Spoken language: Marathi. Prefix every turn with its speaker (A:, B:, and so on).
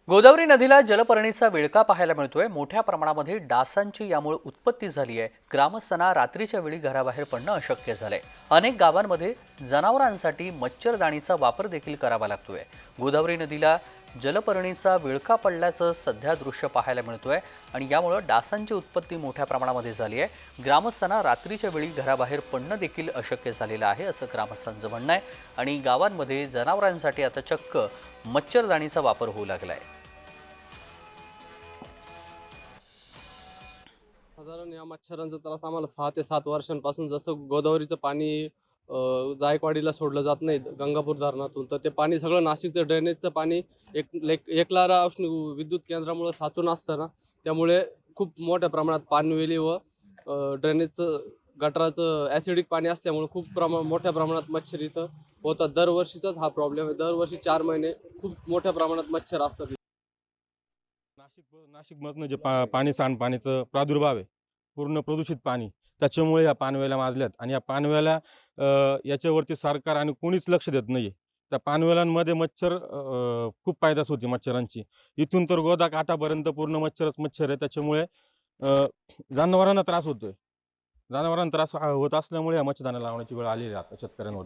A: गोदावरी नदीला जलपर्णीचा विळखा पाहायला मिळतोय। मोठ्या प्रमाणामध्ये डासांची यामुळे उत्पत्ती झाली आहे। ग्रामस्थांना रात्रीच्या वेळी घराबाहेर पडणं अशक्य झालंय। अनेक गावांमध्ये जनावरांसाठी मच्छरदाणीचा वापर देखील करावा लागतोय। गोदावरी नदीला जलपर्णीचा विळखा पडल्याचं सध्या दृश्य पाहायला मिळतोय आणि यामुळे डासांची उत्पत्ती मोठ्या प्रमाणामध्ये झाली आहे। ग्रामस्थांना रात्रीच्या वेळी घराबाहेर पडणं देखील अशक्य झालेलं आहे असं ग्रामस्थांचं म्हणणं आहे आणि गावांमध्ये जनावरांसाठी आता चक्क मच्छरदाणीचा वापर होऊ लागलाय।
B: साधारण या मच्छरांचा त्रास आम्हाला 6 ते 7 वर्षांपासून जसं गोदावरीचं पाणी जायकवाडीला सोडलं जात नाही गंगापूर धरणातून, तर ते पाणी सगळं नाशिकचं ड्रेनेजचं पाणी एकलारा औष्णिक विद्युत केंद्रामुळे साचून असतं ना, त्यामुळे खूप मोठ्या प्रमाणात पानवेली व ड्रेनेजचं गटाराचं ॲसिडिक पाणी असल्यामुळे मोठ्या प्रमाणात मच्छर इथं होतात। दरवर्षीचाच हा प्रॉब्लेम आहे। दरवर्षी 4 महिने खूप मोठ्या प्रमाणात मच्छर असतात।
C: नाशिकमधनं जे पाणी सांडपाणीचं प्रादुर्भाव आहे, पूर्ण प्रदूषित पाणी, त्याच्यामुळे या पानवेल्या माजल्यात आणि या पानवेल्या याच्यावरती सरकार आणि कोणीच लक्ष देत नाही आहे। त्या पानवेल्यांमध्ये मच्छर खूप पैदास होती मच्छरांची। इथून तर गोदाकाठापर्यंत पूर्ण मच्छर आहे। त्याच्यामुळे जनावरांना त्रास होतोय। जनावरांना त्रास होत असल्यामुळे या मच्छरदाण्या लावण्याची वेळ आलेली आहे आता शेतकऱ्यांवर।